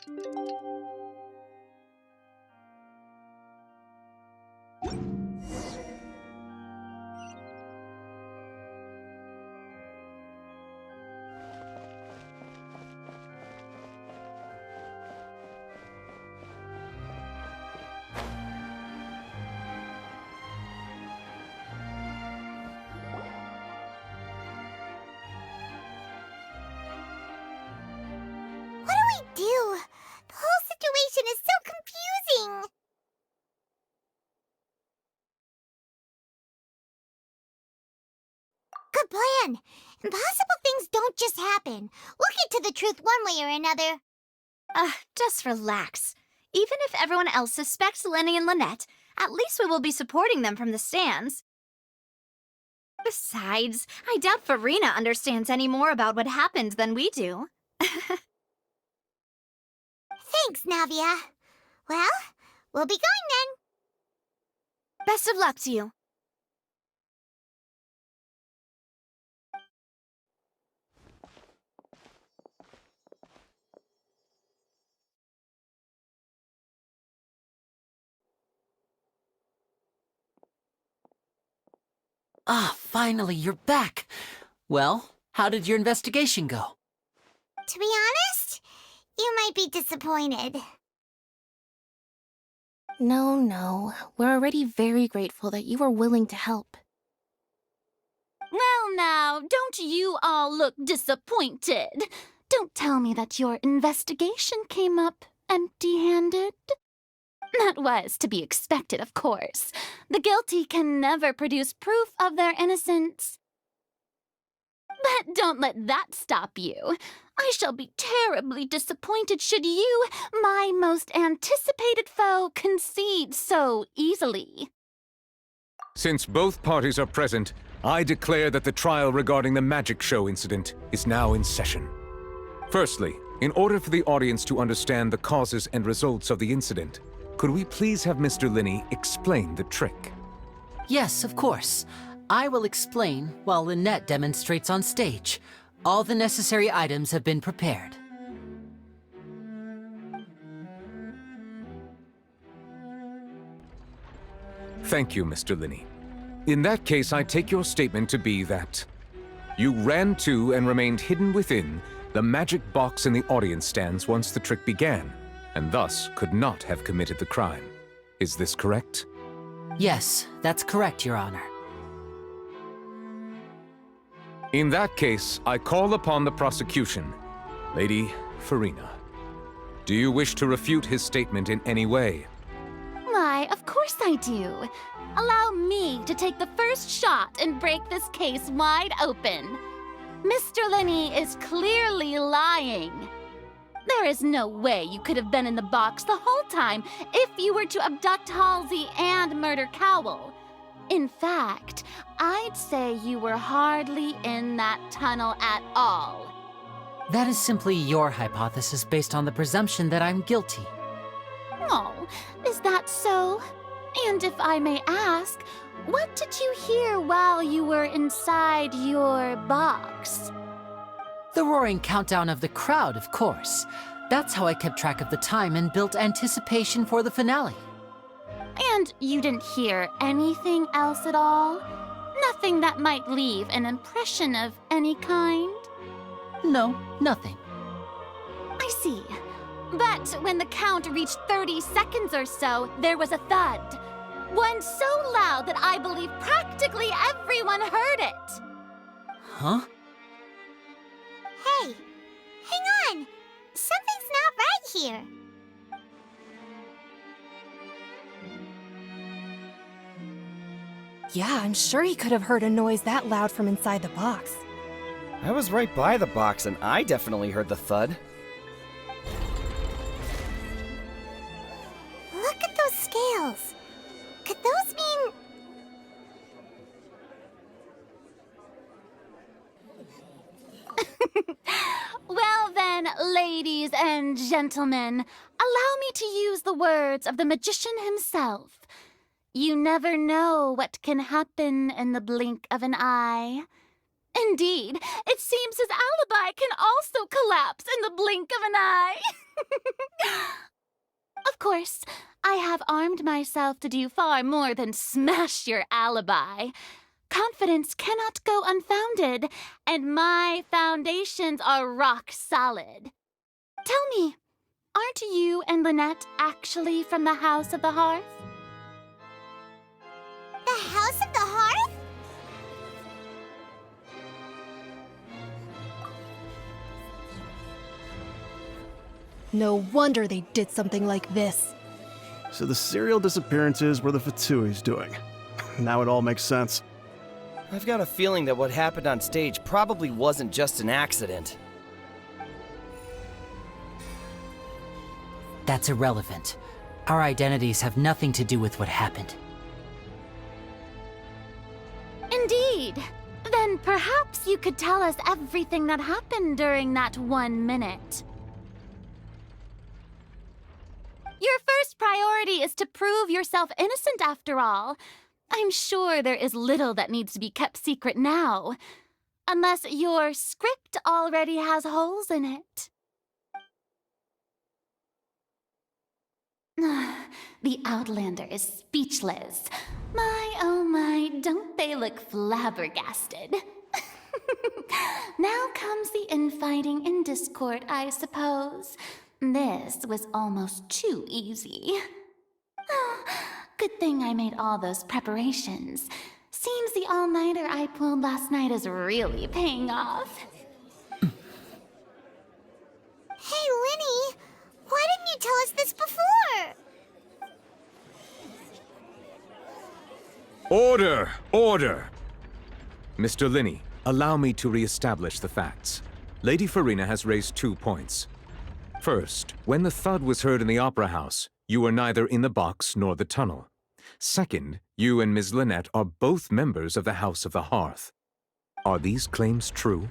What do we do? The whole situation is so confusing. Good plan. Impossible things don't just happen. We'll get to the truth one way or another. Just relax. Even if everyone else suspects Lenny and Lynette, at least we will be supporting them from the stands. Besides, I doubt Farina understands any more about what happened than we do. Thanks, Navia. Well, we'll be going then. Best of luck to you. Ah, finally, you're back. Well, how did your investigation go? To be honest, you might be disappointed. No. We're already very grateful that you were willing to help. Well now, don't you all look disappointed. Don't tell me that your investigation came up empty-handed. That was to be expected, of course. The guilty can never produce proof of their innocence. But don't let that stop you. I shall be terribly disappointed should you, my most anticipated foe, concede so easily. Since both parties are present, I declare that the trial regarding the magic show incident is now in session. Firstly, in order for the audience to understand the causes and results of the incident, could we please have Mr. Linney explain the trick? Yes, of course. I will explain while Lynette demonstrates on stage. All the necessary items have been prepared. Thank you, Mr. Linney. In that case, I take your statement to be that you ran to and remained hidden within the magic box in the audience stands once the trick began, and thus could not have committed the crime. Is this correct? Yes, that's correct, Your Honor. In that case, I call upon the prosecution. Lady Farina, do you wish to refute his statement in any way? Why, of course I do. Allow me to take the first shot and break this case wide open. Mr. Linney is clearly lying. There is no way you could have been in the box the whole time if you were to abduct Halsey and murder Cowell. In fact, I'd say you were hardly in that tunnel at all. That is simply your hypothesis based on the presumption that I'm guilty. Oh, is that so? And if I may ask, what did you hear while you were inside your box? The roaring countdown of the crowd, of course. That's how I kept track of the time and built anticipation for the finale. And you didn't hear anything else at all? Nothing that might leave an impression of any kind? No, nothing. I see. But when the count reached 30 seconds or so, there was a thud. One so loud that I believe practically everyone heard it. Huh? Hey, hang on. Something's not right here. Yeah, I'm sure he could have heard a noise that loud from inside the box. I was right by the box and I definitely heard the thud. Look at those scales. Could those mean... Well then, ladies and gentlemen, allow me to use the words of the magician himself. You never know what can happen in the blink of an eye. Indeed, it seems his alibi can also collapse in the blink of an eye. Of course, I have armed myself to do far more than smash your alibi. Confidence cannot go unfounded, and my foundations are rock solid. Tell me, aren't you and Lynette actually from the House of the Hearth? The House of the Hearth? No wonder they did something like this. So the serial disappearances were the Fatui's doing. Now it all makes sense. I've got a feeling that what happened on stage probably wasn't just an accident. That's irrelevant. Our identities have nothing to do with what happened. Indeed. Then perhaps you could tell us everything that happened during that 1 minute. Your first priority is to prove yourself innocent, after all. I'm sure there is little that needs to be kept secret now. Unless your script already has holes in it. The Outlander is speechless. My, oh my, don't they look flabbergasted? Now comes the infighting and discord, I suppose. This was almost too easy. Good thing I made all those preparations. Seems the all-nighter I pulled last night is really paying off. Hey, Linny, why didn't you tell us this before? Order! Order! Mr. Linney, allow me to re-establish the facts. Lady Farina has raised 2 points. First, when the thud was heard in the Opera House, you were neither in the box nor the tunnel. Second, you and Ms. Lynette are both members of the House of the Hearth. Are these claims true?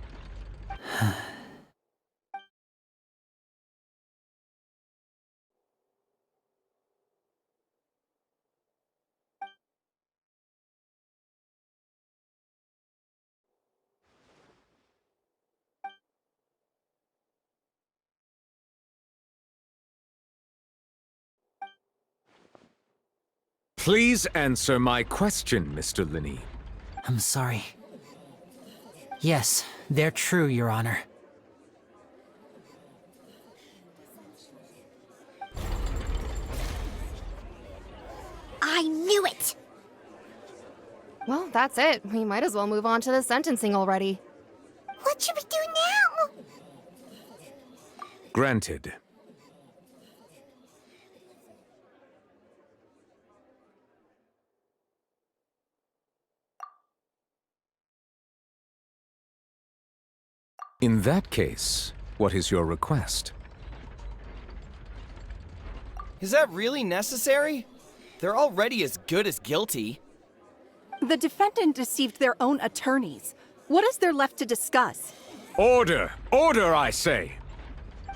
Please answer my question, Mr. Linney. I'm sorry. Yes, they're true, Your Honor. I knew it! Well, that's it. We might as well move on to the sentencing already. What should we do now? Granted. In that case, what is your request? Is that really necessary? They're already as good as guilty. The defendant deceived their own attorneys. What is there left to discuss? Order! Order, I say!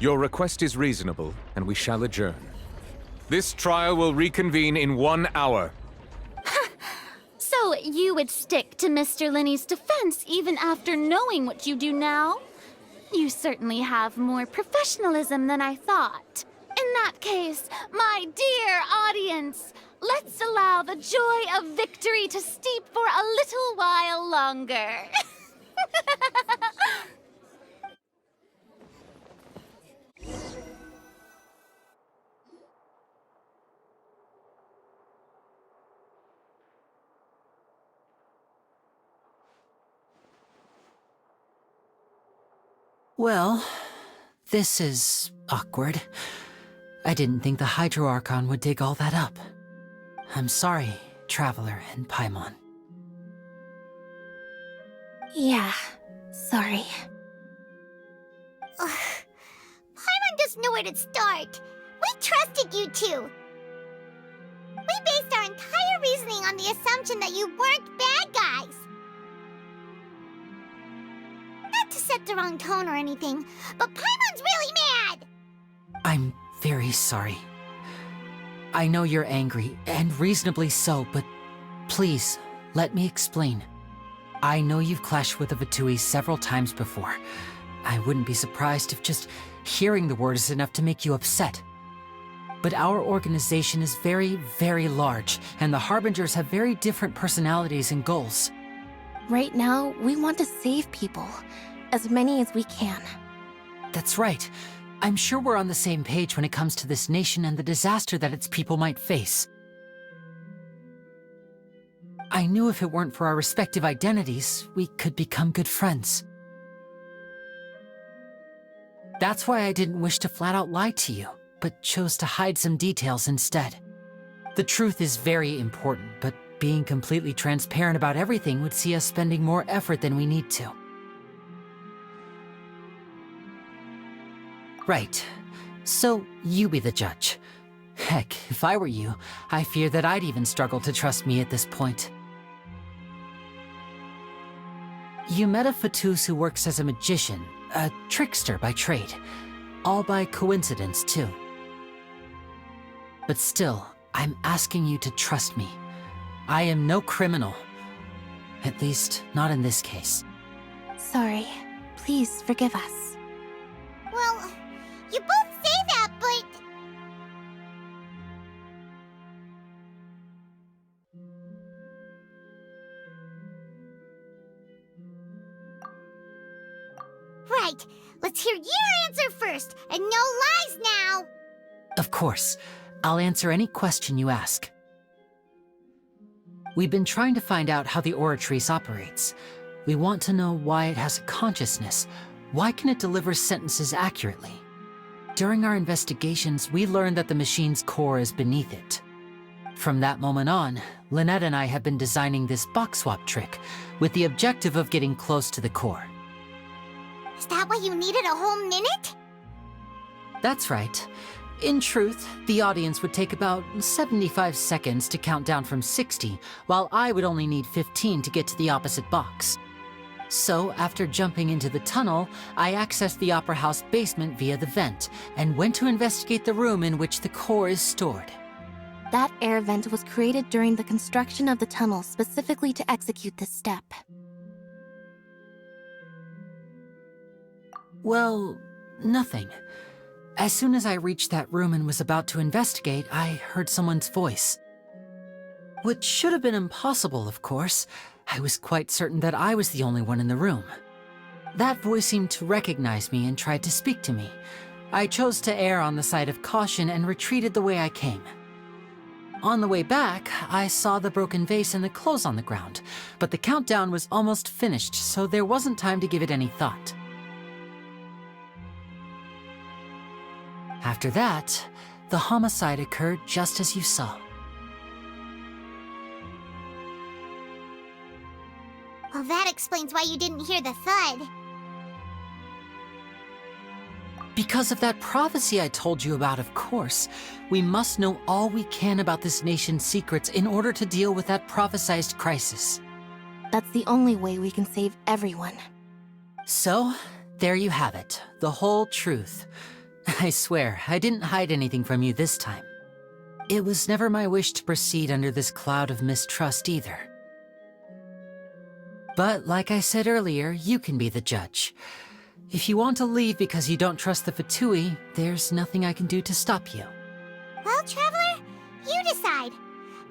Your request is reasonable, and we shall adjourn. This trial will reconvene in 1 hour. So you would stick to Mr. Linney's defense even after knowing what you do now? You certainly have more professionalism than I thought. In that case, my dear audience, let's allow the joy of victory to steep for a little while longer. Well, this is awkward. I didn't think the Hydroarchon would dig all that up. I'm sorry, Traveler and Paimon. Yeah, sorry. Ugh. Paimon doesn't know where to start. We trusted you two. We based our entire reasoning on the assumption that you weren't bad guys. Not to set the wrong tone or anything, but Paimon's really mad! I'm very sorry. I know you're angry, and reasonably so, but please, let me explain. I know you've clashed with the Fatui several times before. I wouldn't be surprised if just hearing the word is enough to make you upset. But our organization is very, very large, and the Harbingers have very different personalities and goals. Right now, we want to save people. As many as we can. That's right. I'm sure we're on the same page when it comes to this nation and the disaster that its people might face. I knew if it weren't for our respective identities, we could become good friends. That's why I didn't wish to flat out lie to you, but chose to hide some details instead. The truth is very important, but being completely transparent about everything would see us spending more effort than we need to. Right. So, you be the judge. Heck, if I were you, I fear that I'd even struggle to trust me at this point. You met a Fatus who works as a magician, a trickster by trade. All by coincidence, too. But still, I'm asking you to trust me. I am no criminal. At least, not in this case. Sorry. Please forgive us. Well, you both say that, but... Right. Let's hear your answer first, and no lies now! Of course. I'll answer any question you ask. We've been trying to find out how the Oratrice operates. We want to know why it has a consciousness. Why can it deliver sentences accurately? During our investigations, we learned that the machine's core is beneath it. From that moment on, Lynette and I have been designing this box swap trick, with the objective of getting close to the core. Is that why you needed a whole minute? That's right. In truth, the audience would take about 75 seconds to count down from 60, while I would only need 15 to get to the opposite box. So, after jumping into the tunnel, I accessed the Opera House basement via the vent, and went to investigate the room in which the core is stored. That air vent was created during the construction of the tunnel specifically to execute this step. Well, nothing. As soon as I reached that room and was about to investigate, I heard someone's voice. Which should have been impossible, of course. I was quite certain that I was the only one in the room. That voice seemed to recognize me and tried to speak to me. I chose to err on the side of caution and retreated the way I came. On the way back, I saw the broken vase and the clothes on the ground, but the countdown was almost finished, so there wasn't time to give it any thought. After that, the homicide occurred just as you saw. Well, that explains why you didn't hear the thud. Because of that prophecy I told you about, of course. We must know all we can about this nation's secrets in order to deal with that prophesized crisis. That's the only way we can save everyone. So, there you have it. The whole truth. I swear, I didn't hide anything from you this time. It was never my wish to proceed under this cloud of mistrust either. But like I said earlier, you can be the judge. If you want to leave because you don't trust the Fatui, there's nothing I can do to stop you. Well, Traveler, you decide.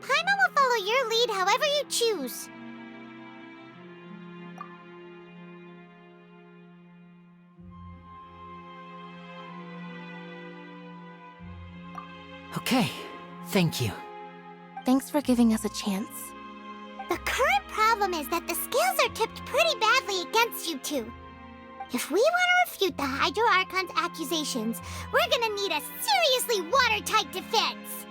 Paimon will follow your lead however you choose. Okay, thank you. Thanks for giving us a chance. The current problem is that the scales are tipped pretty badly against you two. If we want to refute the Hydro Archon's accusations, we're gonna need a seriously watertight defense.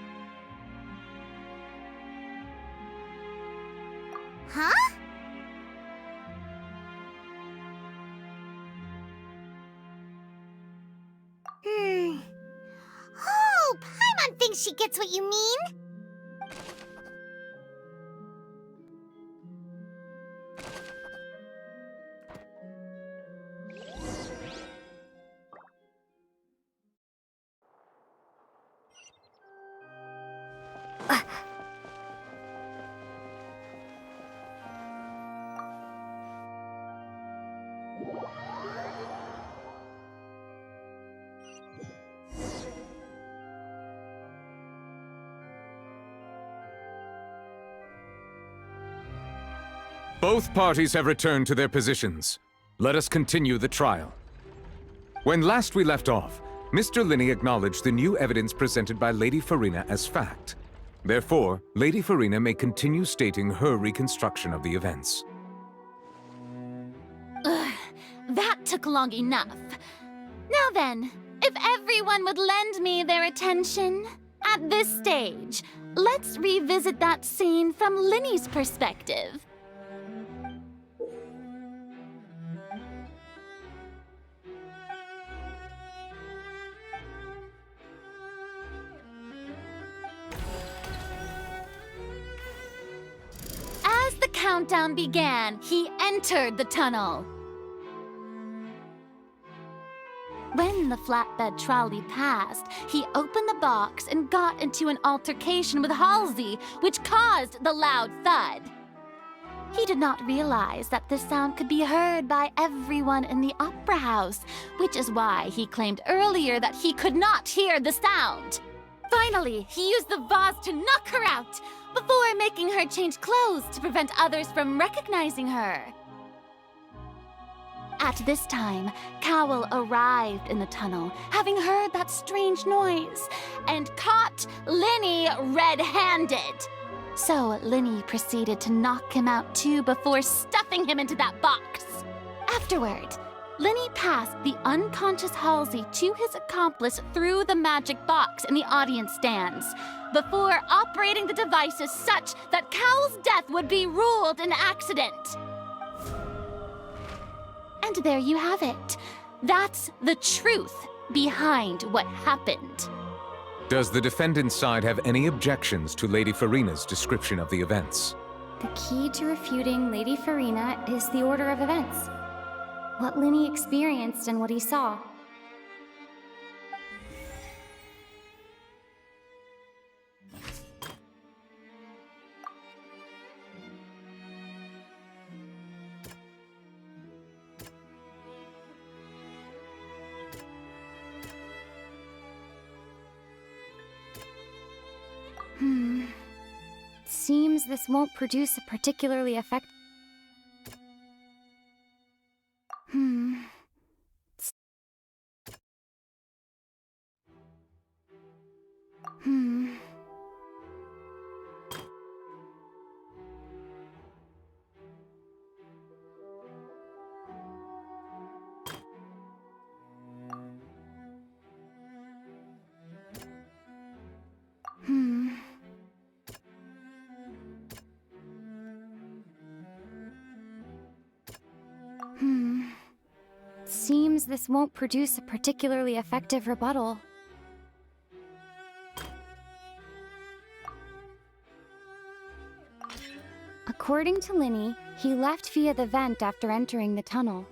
Huh? Oh, Paimon thinks she gets what you mean. Both parties have returned to their positions. Let us continue the trial. When last we left off, Mr. Linney acknowledged the new evidence presented by Lady Farina as fact. Therefore, Lady Farina may continue stating her reconstruction of the events. That took long enough. Now then, if everyone would lend me their attention, at this stage, let's revisit that scene from Linney's perspective. As the countdown began, he entered the tunnel. When the flatbed trolley passed, he opened the box and got into an altercation with Halsey, which caused the loud thud. He did not realize that this sound could be heard by everyone in the opera house, which is why he claimed earlier that he could not hear the sound. Finally, he used the vase to knock her out, before making her change clothes to prevent others from recognizing her. At this time, Cowell arrived in the tunnel, having heard that strange noise, and caught Linney red-handed. So Linney proceeded to knock him out too before stuffing him into that box. Afterward, Linney passed the unconscious Halsey to his accomplice through the magic box in the audience stands, before operating the devices such that Cowell's death would be ruled an accident. And there you have it. That's the truth behind what happened. Does the defendant's side have any objections to Lady Farina's description of the events? The key to refuting Lady Farina is the order of events. What Linney experienced and what he saw. Seems this won't produce a particularly effective... Seems this won't produce a particularly effective rebuttal. According to Linney, he left via the vent after entering the tunnel.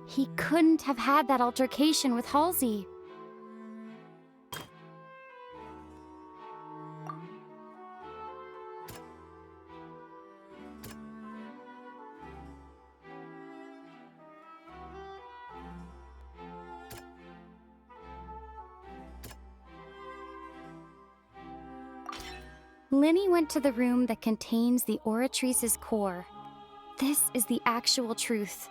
He couldn't have had that altercation with Halsey. Linney went to the room that contains the Oratrice's core. This is the actual truth.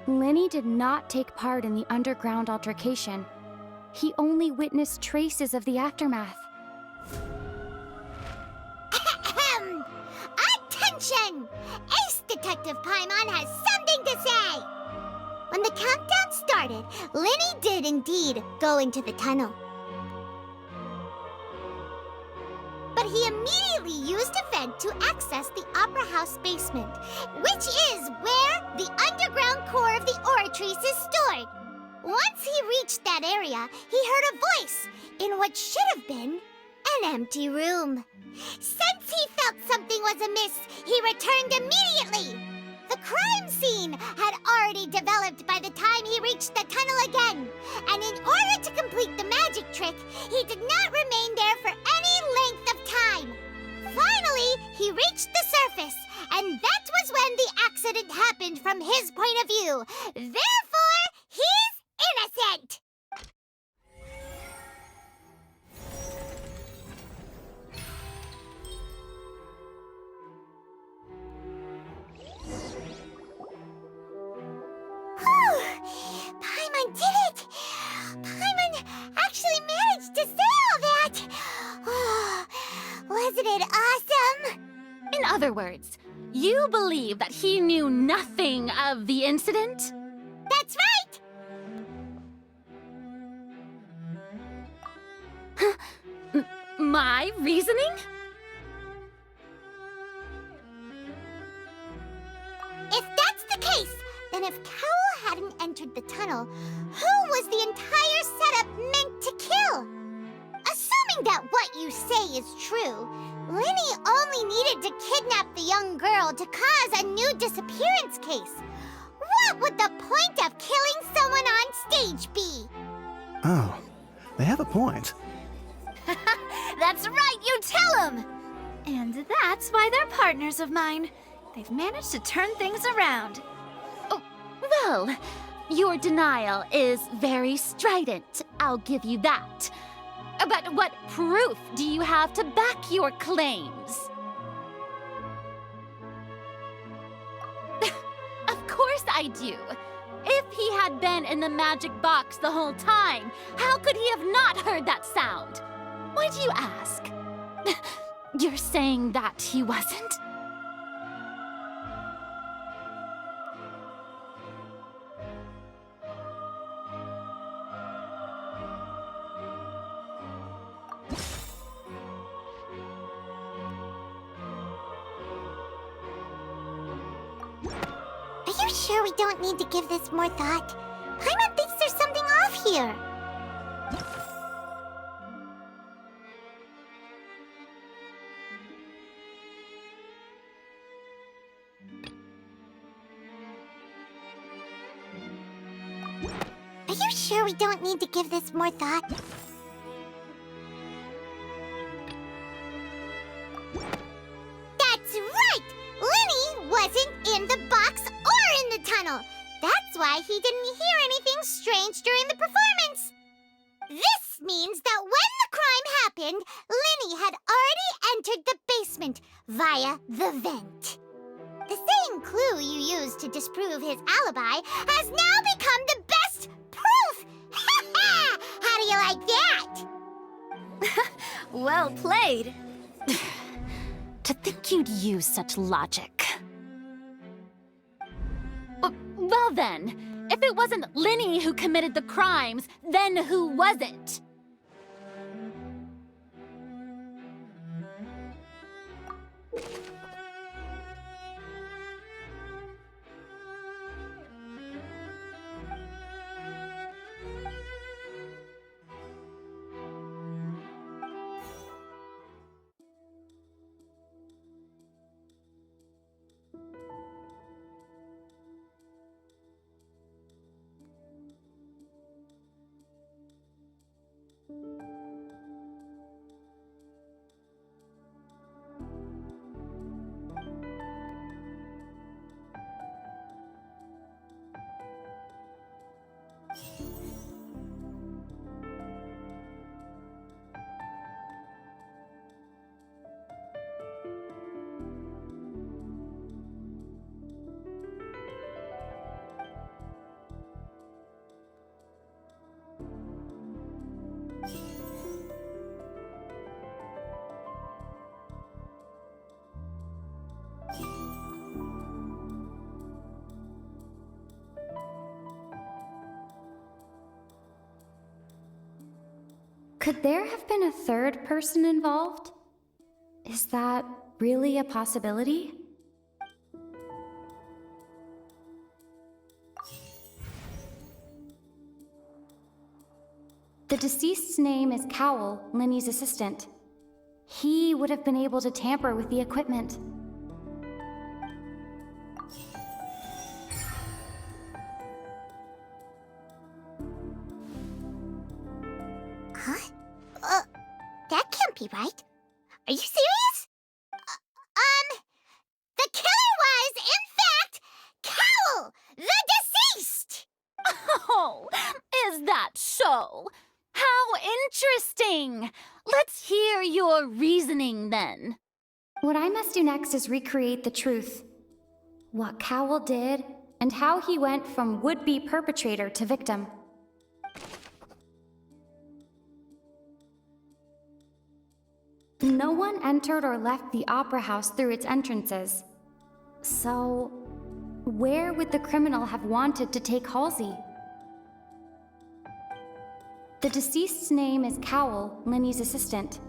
Linney did not take part in the underground altercation. He only witnessed traces of the aftermath. Attention! Ace Detective Paimon has something to say! When the countdown started, Linney did indeed go into the tunnel. But he immediately used a vent to access the Opera House basement, which is where the underground core of the Oratrice is stored. Once he reached that area, he heard a voice in what should have been an empty room. Since he felt something was amiss, he returned immediately. The crime scene had already developed by the time he reached the tunnel again, and in order to complete the magic trick, he did not remain there for any length of time. Finally, true. Therefore, he's innocent. Paimon did it! Paimon actually managed to say all that! Oh, wasn't it awesome? In other words, you believe that he knew nothing of the incident? That's right! My reasoning? If that's the case, then if Cowell hadn't entered the tunnel, who was the entire setup meant to kill? Assuming that what you say is true, Linny only needed to kidnap the young girl to cause a new disappearance case. What would the point of killing someone on stage be? Oh, they have a point. That's right, you tell him! And that's why they're partners of mine. They've managed to turn things around. Oh, well, your denial is very strident, I'll give you that. But what proof do you have to back your claims? Of course I do. If he had been in the magic box the whole time, how could he have not heard that sound? Why do you ask? You're saying that he wasn't? Are you sure we don't need to give this more thought? Paimon thinks there's something off here. Are you sure we don't need to give this more thought? That's right! Linny wasn't in the box or in the tunnel. That's why he didn't hear anything strange during the performance. This means that when the crime happened, Linny had already entered the basement via the vent. The same clue you used to disprove his alibi has now become the best proof! How do you like that? Well played. To think you'd use such logic. Well then, if it wasn't Linny who committed the crimes, then who was it? Could there have been a third person involved? Is that really a possibility? The deceased's name is Cowell, Linny's assistant. He would have been able to tamper with the equipment. Huh? That can't be right. Are you serious? The killer was, in fact, Cowell, the deceased! Is that so? How interesting! Let's hear your reasoning then. What I must do next is recreate the truth. What Cowell did, and how he went from would-be perpetrator to victim. No one entered or left the opera house through its entrances. So, where would the criminal have wanted to take Halsey? The deceased's name is Cowell, Linny's assistant.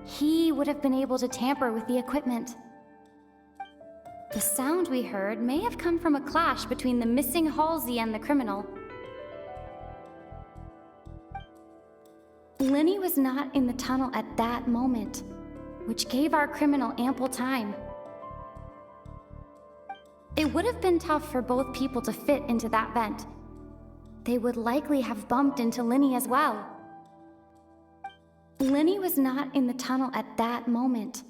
He would have been able to tamper with the equipment. The sound we heard may have come from a clash between the missing Halsey and the criminal. Linny was not in the tunnel at that moment, which gave our criminal ample time. It would have been tough for both people to fit into that vent. They would likely have bumped into Linny as well. Linny was not in the tunnel at that moment.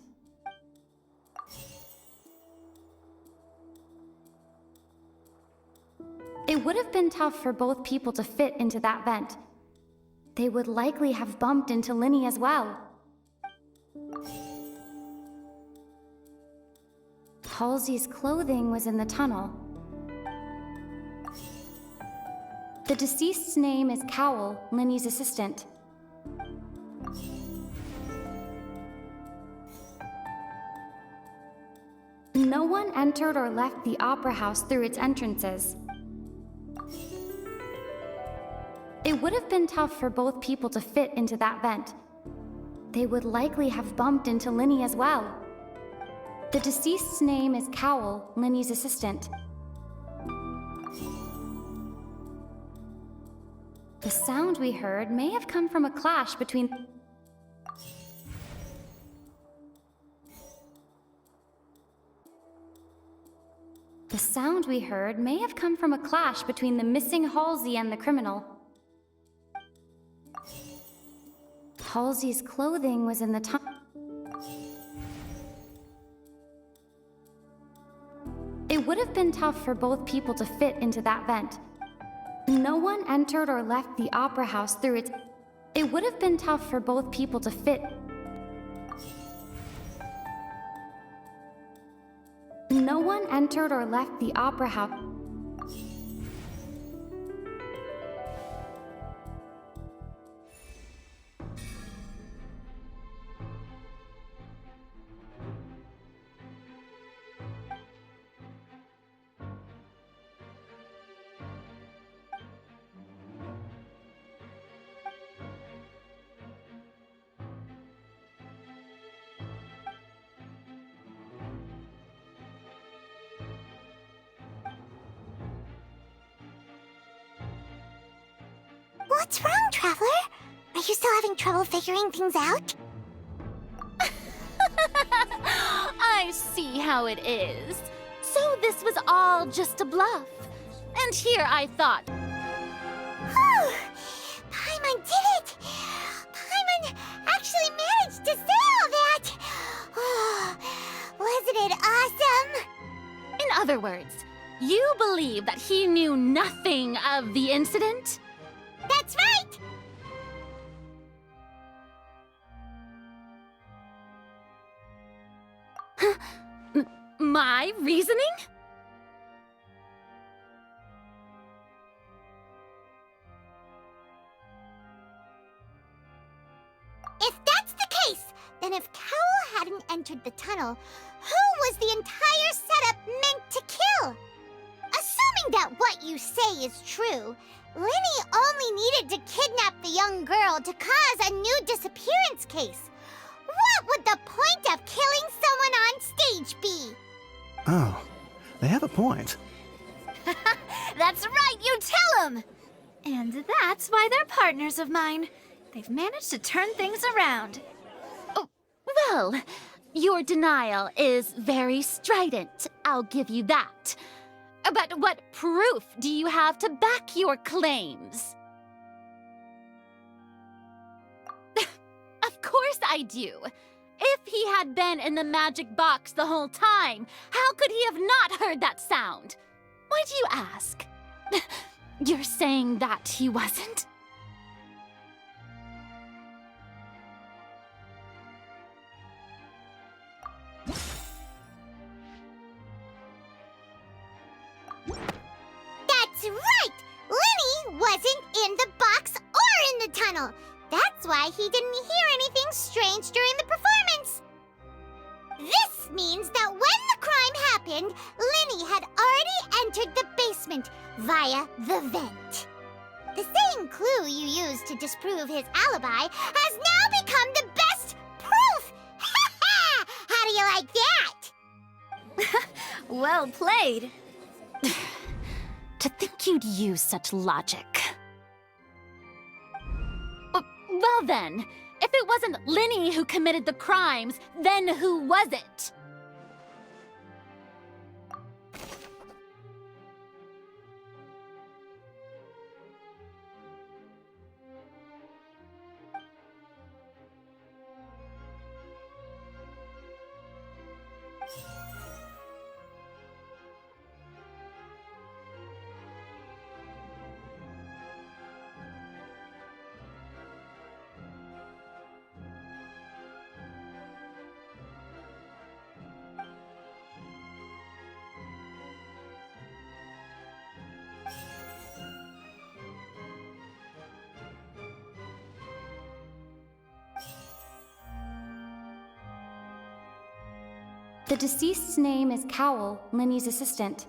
It would have been tough for both people to fit into that vent. They would likely have bumped into Linny as well. Halsey's clothing was in the tunnel. The deceased's name is Cowell, Linny's assistant. No one entered or left the opera house through its entrances. It would have been tough for both people to fit into that vent. They would likely have bumped into Linny as well. The deceased's name is Cowell, Linny's assistant. The sound we heard may have come from a clash between... The sound we heard may have come from a clash between the missing Halsey and the criminal. Halsey's clothing was in the tunnel. It would have been tough for both people to fit into that vent. No one entered or left the opera house through its... It would have been tough for both people to fit... No one entered or left the opera house... What's wrong, Traveler? Are you still having trouble figuring things out? I see how it is. So this was all just a bluff. And here I thought... Whew! Paimon did it! Paimon actually managed to say all that! Oh, wasn't it awesome? In other words, you believe that he knew nothing of the incident? That's right! My reasoning? If that's the case, then if Cowell hadn't entered the tunnel, who was the entire setup meant to kill? Assuming that what you say is true, Linny only needed to kidnap the young girl to cause a new disappearance case. What would the point of killing someone on stage be? Oh, they have a point. That's right, you tell them! And that's why they're partners of mine. They've managed to turn things around. Oh, well, your denial is very strident, I'll give you that. But what proof do you have to back your claims? Of course I do. If he had been in the magic box the whole time, how could he have not heard that sound? Why do you ask? You're saying that he wasn't? That's right! Lenny wasn't in the box or in the tunnel. That's why he didn't hear anything strange during the performance. This means that when the crime happened, Lenny had already entered the basement via the vent. The same clue you used to disprove his alibi has now become the best proof! Ha ha! How do you like that? Well played. To think you'd use such logic. Well then, if it wasn't Lenny who committed the crimes, then who was it? The deceased's name is Cowell, Lenny's assistant.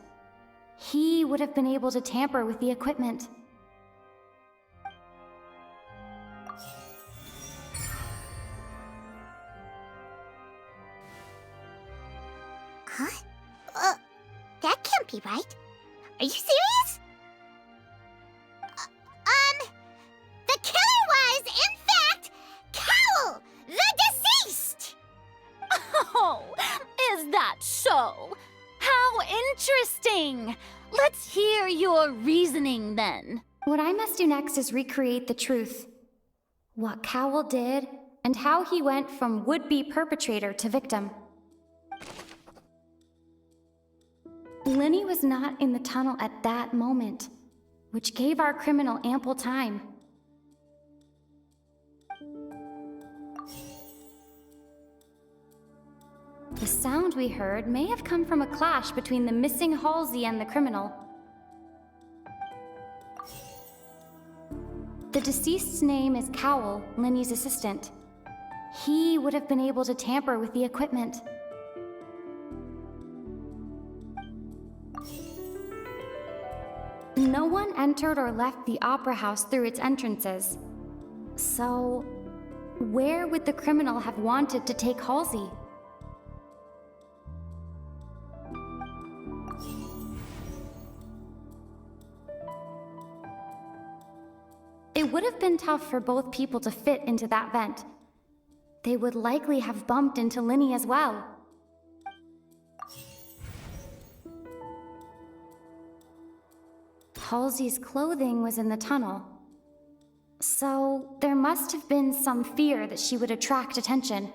He would have been able to tamper with the equipment. Huh? That can't be right. Are you serious? The killer was, in fact, Cowell, the deceased! Oh, is that so? How interesting! Let's hear your reasoning then. What I must do next is recreate the truth. What Cowell did, and how he went from would-be perpetrator to victim. Lenny was not in the tunnel at that moment, which gave our criminal ample time. The sound we heard may have come from a clash between the missing Halsey and the criminal. The deceased's name is Cowell, Lenny's assistant. He would have been able to tamper with the equipment. No one entered or left the opera house through its entrances. So, where would the criminal have wanted to take Halsey? It would have been tough for both people to fit into that vent. They would likely have bumped into Lenny as well. Halsey's clothing was in the tunnel. So there must have been some fear that she would attract attention.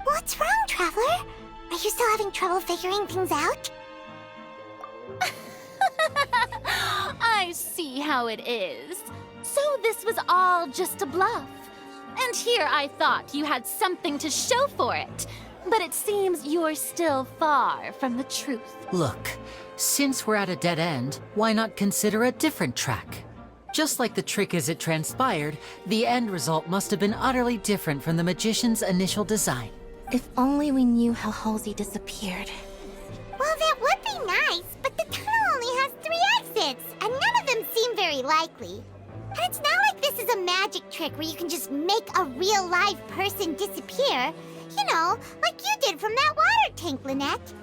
What's wrong, Traveler? Are you still having trouble figuring things out? I see how it is. So this was all just a bluff. And here I thought you had something to show for it. But it seems you're still far from the truth. Look, since we're at a dead end, why not consider a different track? Just like the trick as it transpired, the end result must have been utterly different from the magician's initial design. If only we knew how Halsey disappeared. Well, that would be nice, but the tunnel only has 3 exits, and none of them seem very likely. And it's not like this is a magic trick where you can just make a real live person disappear. You know, like you did from that water tank, Lynette.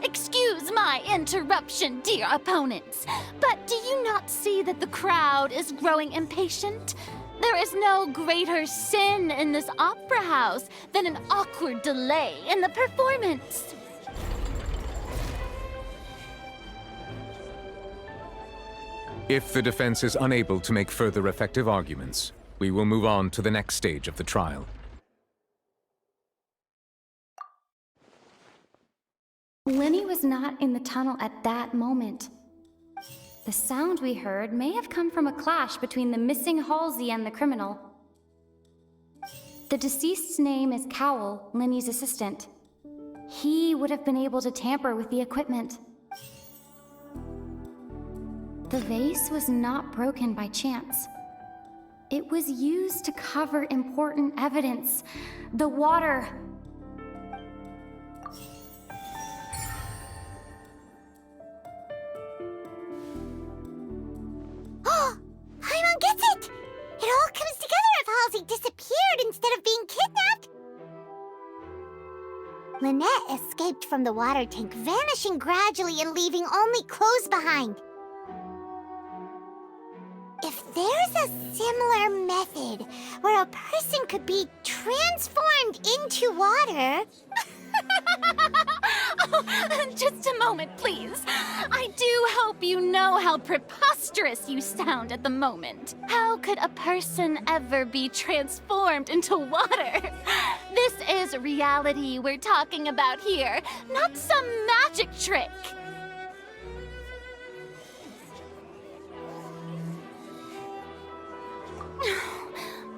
Excuse my interruption, dear opponents, but do you not see that the crowd is growing impatient? There is no greater sin in this opera house than an awkward delay in the performance. If the defense is unable to make further effective arguments, we will move on to the next stage of the trial. Lenny was not in the tunnel at that moment. The sound we heard may have come from a clash between the missing Halsey and the criminal. The deceased's name is Cowell, Lenny's assistant. He would have been able to tamper with the equipment. The vase was not broken by chance. It was used to cover important evidence. The water. Paimon gets it! It all comes together if Halsey disappeared instead of being kidnapped. Lynette escaped from the water tank, vanishing gradually and leaving only clothes behind. If there's a similar method where a person could be transformed into water... Just a moment, please. I do hope you know how preposterous you sound at the moment. How could a person ever be transformed into water? This is reality we're talking about here, not some magic trick.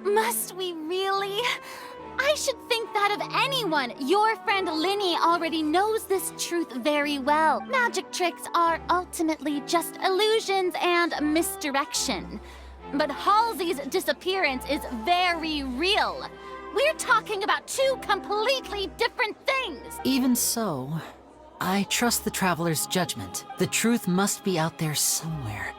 Must we really? I should think that of anyone. Your friend Linny already knows this truth very well. Magic tricks are ultimately just illusions and misdirection. But Halsey's disappearance is very real. We're talking about two completely different things. Even so, I trust the Traveler's judgment. The truth must be out there somewhere.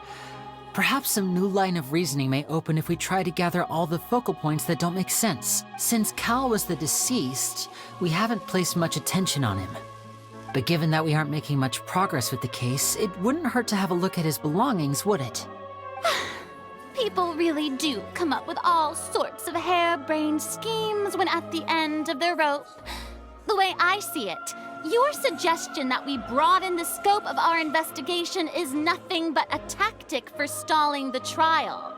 Perhaps some new line of reasoning may open if we try to gather all the focal points that don't make sense. Since Cal was the deceased, we haven't placed much attention on him. But given that we aren't making much progress with the case, it wouldn't hurt to have a look at his belongings, would it? People really do come up with all sorts of harebrained schemes when at the end of their rope. The way I see it, your suggestion that we broaden the scope of our investigation is nothing but a tactic for stalling the trial.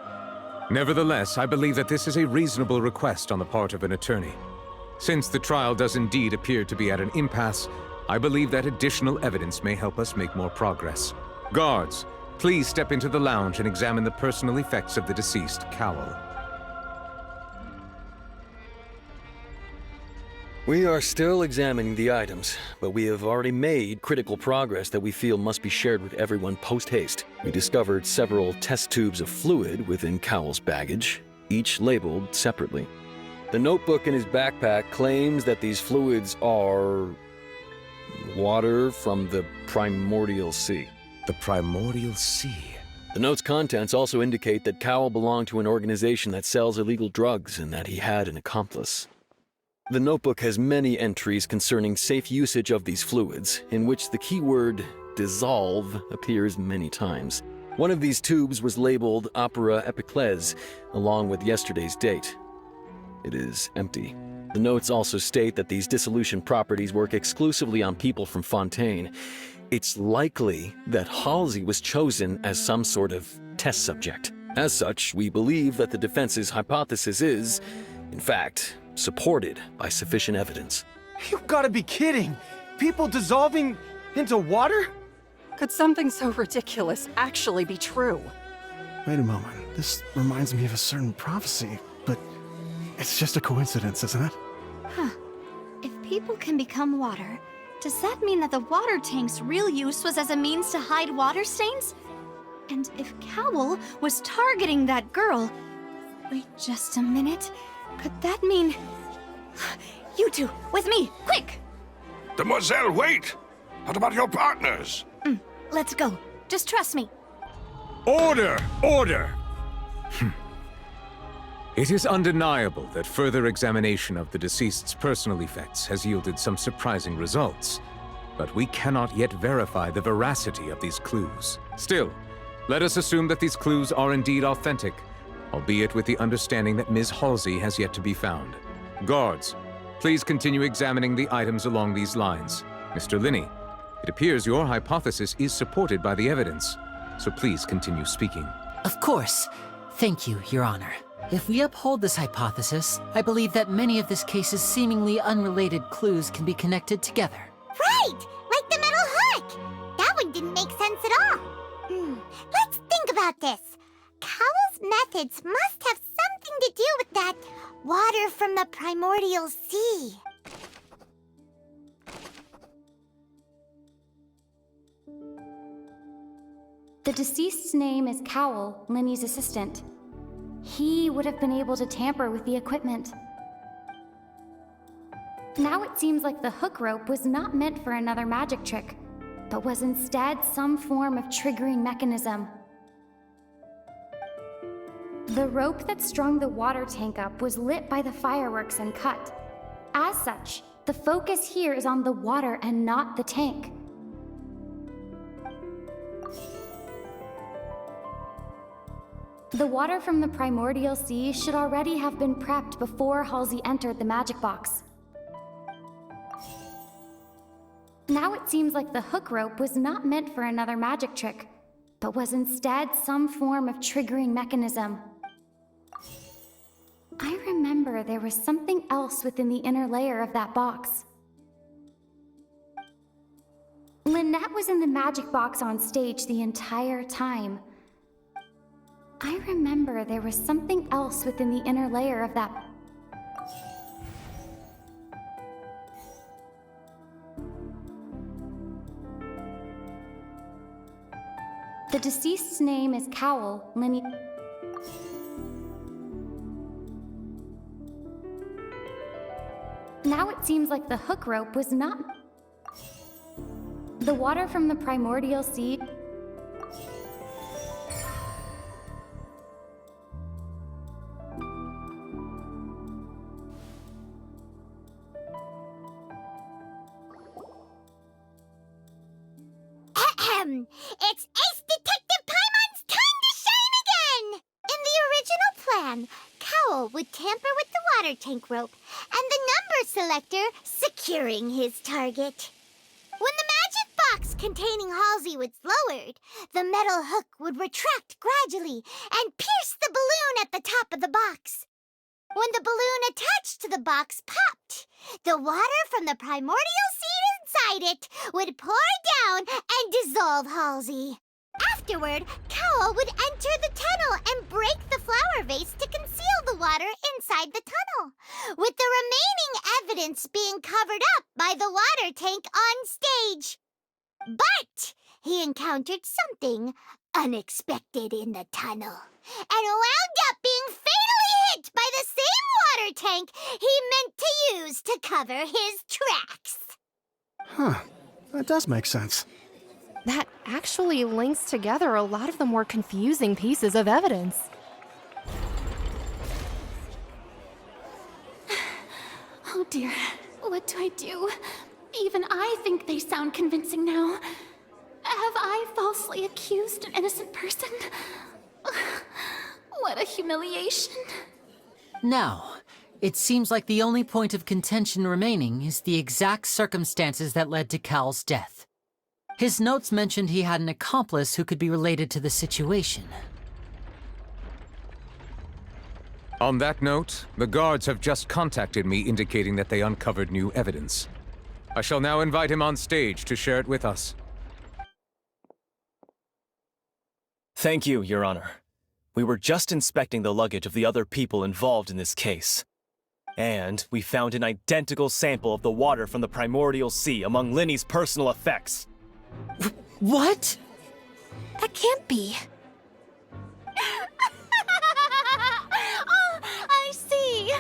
Nevertheless, I believe that this is a reasonable request on the part of an attorney. Since the trial does indeed appear to be at an impasse, I believe that additional evidence may help us make more progress. Guards, please step into the lounge and examine the personal effects of the deceased Cowell. We are still examining the items, but we have already made critical progress that we feel must be shared with everyone post-haste. We discovered several test tubes of fluid within Cowell's baggage, each labeled separately. The notebook in his backpack claims that these fluids are... water from the primordial sea. The primordial sea? The note's contents also indicate that Cowell belonged to an organization that sells illegal drugs and that he had an accomplice. The notebook has many entries concerning safe usage of these fluids, in which the keyword dissolve appears many times. One of these tubes was labeled Opera Epiclese, along with yesterday's date. It is empty. The notes also state that these dissolution properties work exclusively on people from Fontaine. It's likely that Halsey was chosen as some sort of test subject. As such, we believe that the defense's hypothesis is, in fact, supported by sufficient evidence. You've got to be kidding! People dissolving into water? Could something so ridiculous actually be true? Wait a moment. This reminds me of a certain prophecy, but it's just a coincidence, isn't it? Huh. If people can become water, does that mean that the water tank's real use was as a means to hide water stains? And if Cowell was targeting that girl... Wait just a minute. Could that mean... You two, with me, quick! Demoiselle, wait! What about your partners? Let's go. Just trust me. Order! Order! It is undeniable that further examination of the deceased's personal effects has yielded some surprising results, but we cannot yet verify the veracity of these clues. Still, let us assume that these clues are indeed authentic, albeit with the understanding that Ms. Halsey has yet to be found. Guards, please continue examining the items along these lines. Mr. Linney, it appears your hypothesis is supported by the evidence, so please continue speaking. Of course. Thank you, Your Honor. If we uphold this hypothesis, I believe that many of this case's seemingly unrelated clues can be connected together. Right! Like the metal hook! That one didn't make sense at all. Let's think about this. Cowell's methods must have something to do with that water from the primordial sea. The deceased's name is Cowell, Linny's assistant. He would have been able to tamper with the equipment. Now it seems like the hook rope was not meant for another magic trick, but was instead some form of triggering mechanism. The rope that strung the water tank up was lit by the fireworks and cut. As such, the focus here is on the water and not the tank. The water from the primordial sea should already have been prepped before Halsey entered the magic box. Now it seems like the hook rope was not meant for another magic trick, but was instead some form of triggering mechanism. I remember there was something else within the inner layer of that box. Lynette was in the magic box on stage the entire time. I remember there was something else within the inner layer of that. The deceased's name is Cowell, Linny. Now it seems like the hook rope was not. The water from the primordial sea. It's Ace Detective Paimon's time to shine again! In the original plan, Cowell would tamper with the water tank rope and the number selector securing his target. When the magic box containing Halsey was lowered, the metal hook would retract gradually and pierce the balloon at the top of the box. When the balloon attached to the box popped, the water from the primordial seed inside it would pour down and dissolve Halsey. Afterward, Cowell would enter the tunnel and break the flower vase to conceal the water inside the tunnel, with the remaining evidence being covered up by the water tank on stage. But he encountered something unexpected in the tunnel and wound up being fatally hit by the same water tank he meant to use to cover his tracks. Huh. That does make sense. That actually links together a lot of the more confusing pieces of evidence. Oh dear, what do I do? Even I think they sound convincing now. Have I falsely accused an innocent person? What a humiliation. Now, it seems like the only point of contention remaining is the exact circumstances that led to Cal's death. His notes mentioned he had an accomplice who could be related to the situation. On that note, the guards have just contacted me indicating that they uncovered new evidence. I shall now invite him on stage to share it with us. Thank you, Your Honor. We were just inspecting the luggage of the other people involved in this case. And we found an identical sample of the water from the primordial sea among Linny's personal effects. What? That can't be. Oh, I see.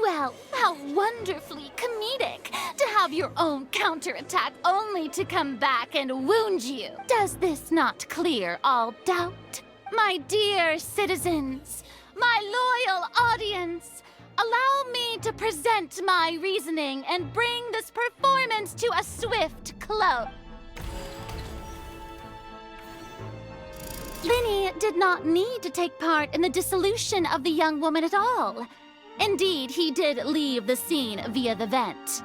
Well, how wonderfully comedic to have your your own counterattack only to come back and wound you. Does this not clear all doubt? My dear citizens, my loyal audience, allow me to present my reasoning and bring this performance to a swift close. Linny did not need to take part in the dissolution of the young woman at all. Indeed, he did leave the scene via the vent.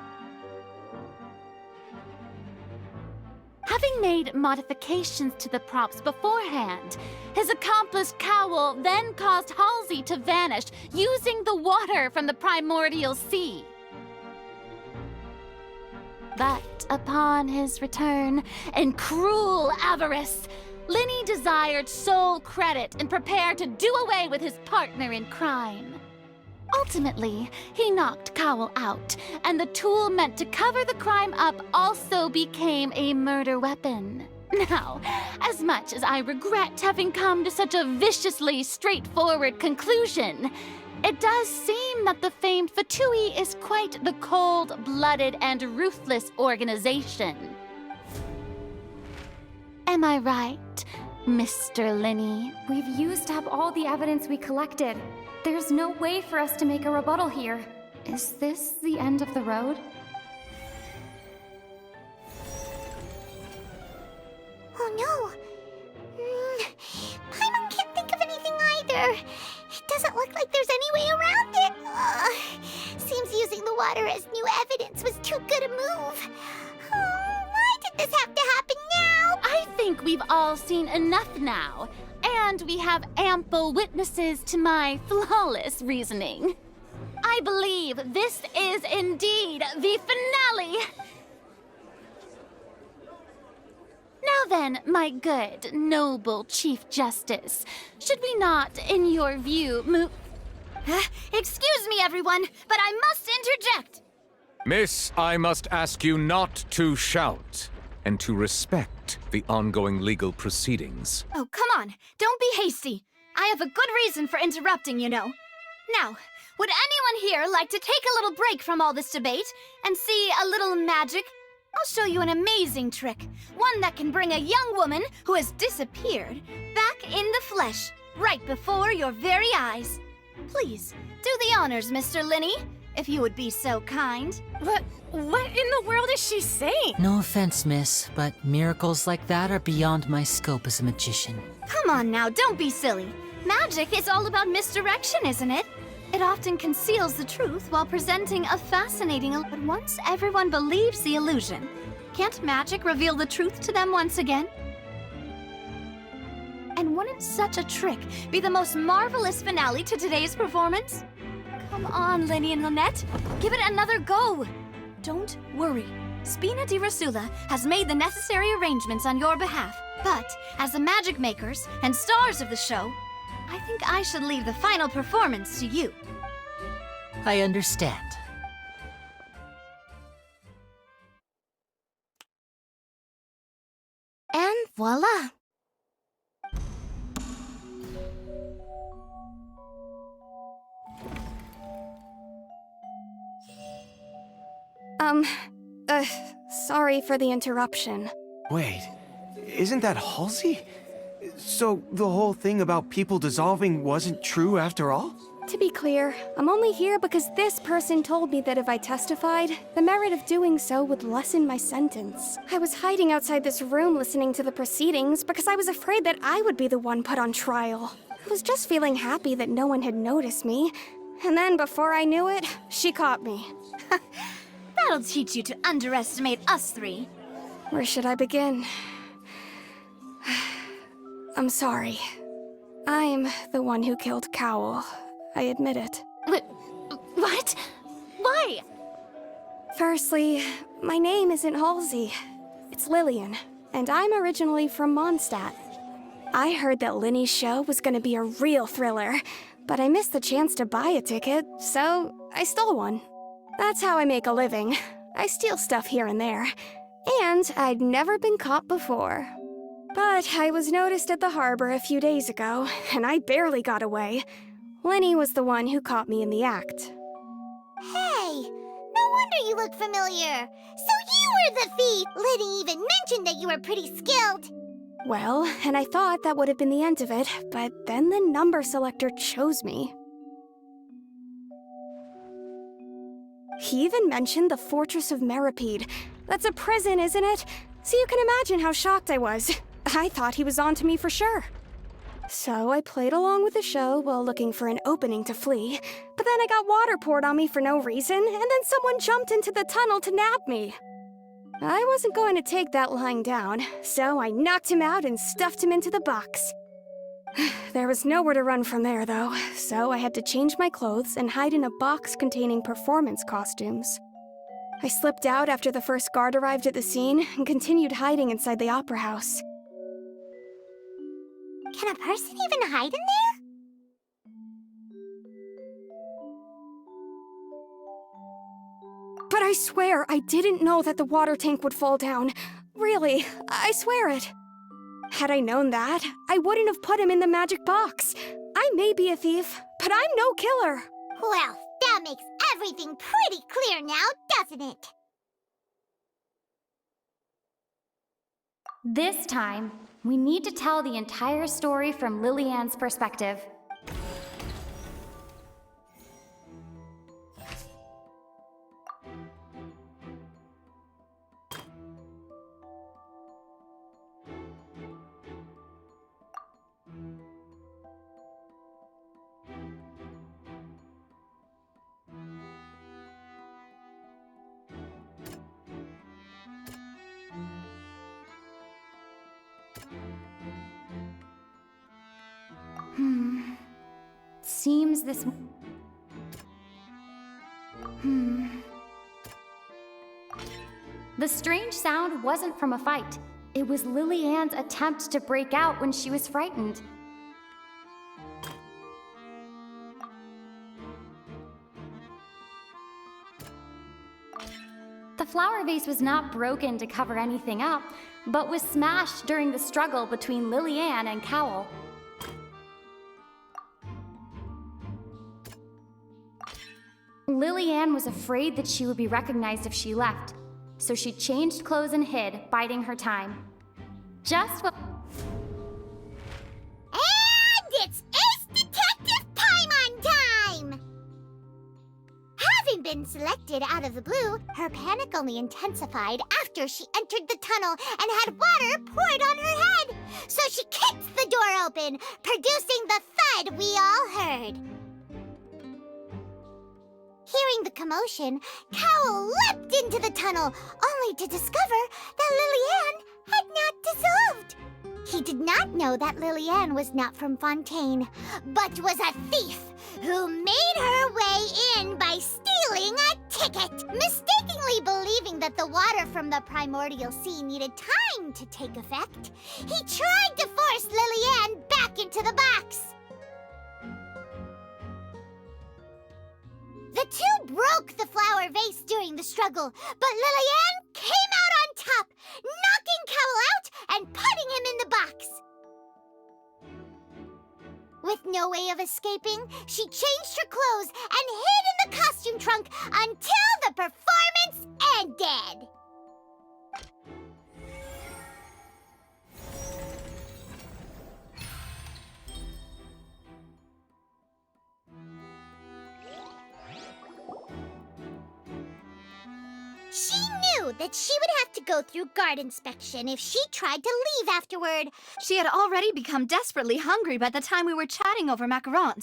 Having made modifications to the props beforehand, his accomplice Cowl then caused Halsey to vanish using the water from the primordial sea. But upon his return, in cruel avarice, Linny desired sole credit and prepared to do away with his partner in crime. Ultimately, he knocked Cowl out, and the tool meant to cover the crime up also became a murder weapon. Now, as much as I regret having come to such a viciously straightforward conclusion, it does seem that the famed Fatui is quite the cold-blooded and ruthless organization. Am I right, Mr. Linny? We've used up all the evidence we collected. There's no way for us to make a rebuttal here. Is this the end of the road? Oh no! Paimon can't think of anything either. It doesn't look like there's any way around it. Seems using the water as new evidence was too good a move. Why did this have to happen now? I think we've all seen enough now. And we have ample witnesses to my flawless reasoning. I believe this is indeed the finale. Now then, my good, noble Chief Justice, should we not, in your view, move... Excuse me, everyone, but I must interject. Miss, I must ask you not to shout and to respect the ongoing legal proceedings. Oh, come on. Don't be hasty. I have a good reason for interrupting, you know. Now, would anyone here like to take a little break from all this debate and see a little magic? I'll show you an amazing trick. One that can bring a young woman who has disappeared back in the flesh, right before your very eyes. Please, do the honors, Mr. Linny, if you would be so kind. What in the world is she saying? No offense, miss, but miracles like that are beyond my scope as a magician. Come on now, don't be silly. Magic is all about misdirection, isn't it? It often conceals the truth while presenting a fascinating... But once everyone believes the illusion, can't magic reveal the truth to them once again? And wouldn't such a trick be the most marvelous finale to today's performance? Come on, Linny and Lynette. Give it another go. Don't worry. Spina di Rasula has made the necessary arrangements on your behalf. But, as the magic makers and stars of the show, I think I should leave the final performance to you. I understand. And voila! Sorry for the interruption. Wait, isn't that Halsey? So the whole thing about people dissolving wasn't true after all? To be clear, I'm only here because this person told me that if I testified, the merit of doing so would lessen my sentence. I was hiding outside this room listening to the proceedings because I was afraid that I would be the one put on trial. I was just feeling happy that no one had noticed me. And then before I knew it, she caught me. That'll teach you to underestimate us three. Where should I begin? I'm sorry. I'm the one who killed Cowl. I admit it. What? Why? Firstly, my name isn't Halsey. It's Lillian, and I'm originally from Mondstadt. I heard that Linny's show was gonna be a real thriller, but I missed the chance to buy a ticket, so I stole one. That's how I make a living. I steal stuff here and there. And I'd never been caught before. But I was noticed at the harbor a few days ago, and I barely got away. Linny was the one who caught me in the act. Hey, no wonder you look familiar. So you were the thief! Liddy even mentioned that you were pretty skilled. Well, and I thought that would have been the end of it, but then the number selector chose me. He even mentioned the Fortress of Meripede. That's a prison, isn't it? So you can imagine how shocked I was. I thought he was on to me for sure. So I played along with the show while looking for an opening to flee, but then I got water poured on me for no reason, and then someone jumped into the tunnel to nab me. I wasn't going to take that lying down, so I knocked him out and stuffed him into the box. There was nowhere to run from there, though, so I had to change my clothes and hide in a box containing performance costumes. I slipped out after the first guard arrived at the scene and continued hiding inside the opera house. Can a person even hide in there? But I swear I didn't know that the water tank would fall down. Really, I swear it. Had I known that, I wouldn't have put him in the magic box. I may be a thief, but I'm no killer. Well, that makes everything pretty clear now, doesn't it? This time, we need to tell the entire story from Lillian's perspective. Seems this... The strange sound wasn't from a fight. It was Lillian's attempt to break out when she was frightened. The flower vase was not broken to cover anything up, but was smashed during the struggle between Lillian and Cowl. Lillian was afraid that she would be recognized if she left, so she changed clothes and hid, biding her time. Just what... And it's Ace Detective Paimon time! Having been selected out of the blue, her panic only intensified after she entered the tunnel and had water poured on her head. So she kicked the door open, producing the thud we all heard. Hearing the commotion, Cowl leapt into the tunnel, only to discover that Lillian had not dissolved. He did not know that Lillian was not from Fontaine, but was a thief who made her way in by stealing a ticket. Mistakenly believing that the water from the primordial sea needed time to take effect, he tried to force Lillian back into the box. The two broke the flower vase during the struggle, but Lillian came out on top, knocking Cowl out and putting him in the box. With no way of escaping, she changed her clothes and hid in the costume trunk until the performance ended. She knew that she would have to go through guard inspection if she tried to leave afterward. She had already become desperately hungry by the time we were chatting over macarons.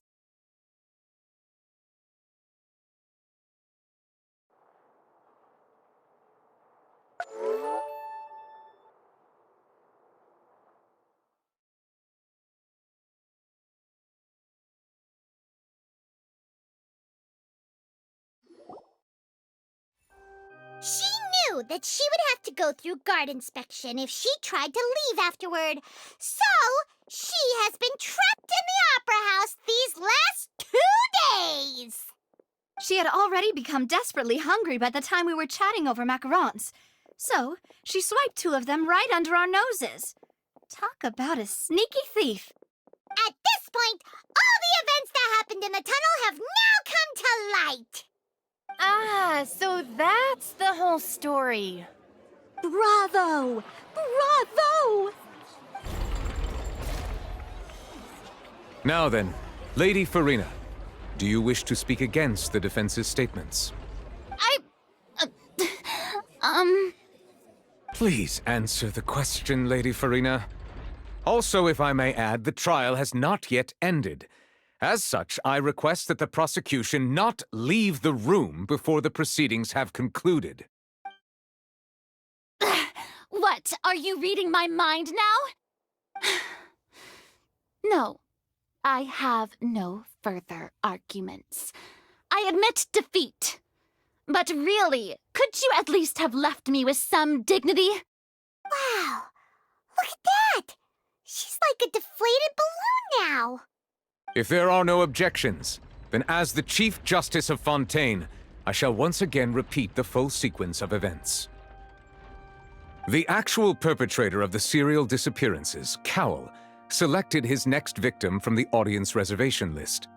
She knew that she would have to go through guard inspection if she tried to leave afterward. So, she has been trapped in the opera house these last 2 days. She had already become desperately hungry by the time we were chatting over macarons. So, she swiped 2 of them right under our noses. Talk about a sneaky thief. At this point, all the events that happened in the tunnel have now come to light. Ah, so that's the whole story. Bravo! Bravo! Now then, Lady Farina, do you wish to speak against the defense's statements? Please answer the question, Lady Farina. Also, if I may add, the trial has not yet ended. As such, I request that the prosecution not leave the room before the proceedings have concluded. What? Are you reading my mind now? No, I have no further arguments. I admit defeat. But really, could you at least have left me with some dignity? Wow! Look at that! She's like a deflated balloon now! If there are no objections, then as the Chief Justice of Fontaine, I shall once again repeat the full sequence of events. The actual perpetrator of the serial disappearances, Cowell, selected his next victim from the audience reservation list.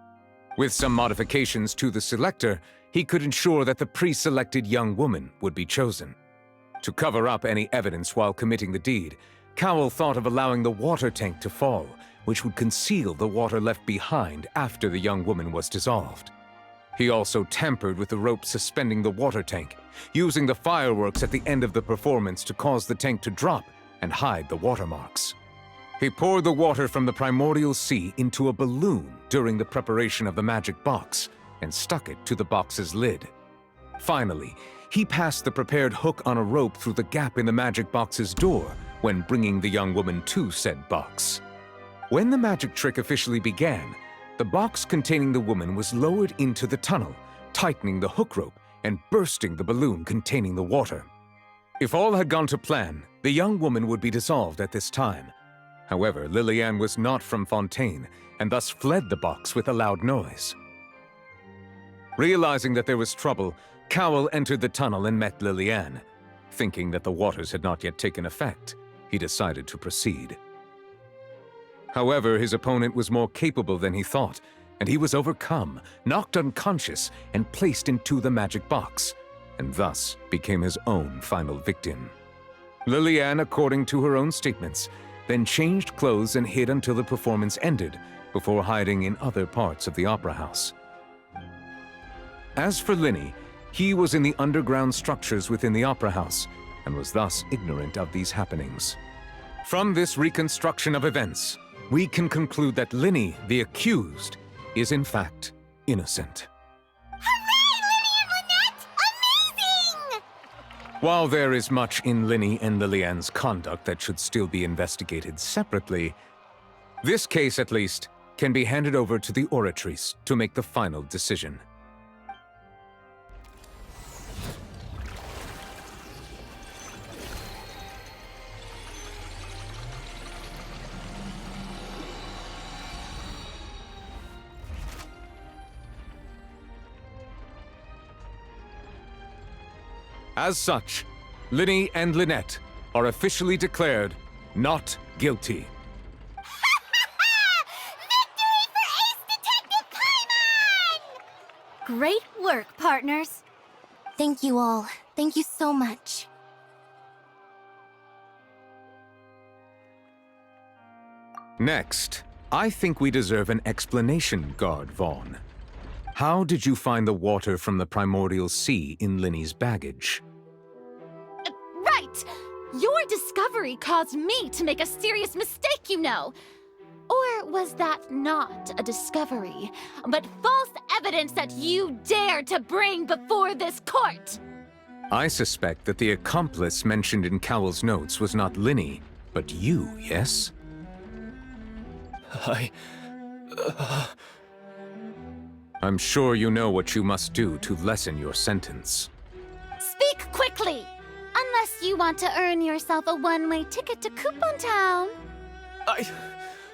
With some modifications to the selector, he could ensure that the pre-selected young woman would be chosen. To cover up any evidence while committing the deed, Cowell thought of allowing the water tank to fall, which would conceal the water left behind after the young woman was dissolved. He also tampered with the rope suspending the water tank, using the fireworks at the end of the performance to cause the tank to drop and hide the watermarks. He poured the water from the primordial sea into a balloon during the preparation of the magic box and stuck it to the box's lid. Finally, he passed the prepared hook on a rope through the gap in the magic box's door when bringing the young woman to said box. When the magic trick officially began, the box containing the woman was lowered into the tunnel, tightening the hook rope and bursting the balloon containing the water. If all had gone to plan, the young woman would be dissolved at this time. However, Liliane was not from Fontaine and thus fled the box with a loud noise. Realizing that there was trouble, Cowell entered the tunnel and met Liliane. Thinking that the waters had not yet taken effect, he decided to proceed. However, his opponent was more capable than he thought, and he was overcome, knocked unconscious, and placed into the magic box, and thus became his own final victim. Liliane, according to her own statements, then changed clothes and hid until the performance ended, before hiding in other parts of the opera house. As for Linny, he was in the underground structures within the opera house, and was thus ignorant of these happenings. From this reconstruction of events, we can conclude that Linny, the accused, is in fact innocent. While there is much in Linny and Liliane's conduct that should still be investigated separately, this case, at least, can be handed over to the Oratrice to make the final decision. As such, Linny and Lynette are officially declared not guilty. Great work, partners. Thank you all. Thank you so much. Next, I think we deserve an explanation, Guard Vaughn. How did you find the water from the primordial sea in Linny's baggage? Right! Your discovery caused me to make a serious mistake, you know. Or was that not a discovery, but false evidence that you dared to bring before this court? I suspect that the accomplice mentioned in Cowell's notes was not Linny, but you, yes? I'm sure you know what you must do to lessen your sentence. Speak quickly! Unless you want to earn yourself a one-way ticket to Coupon Town.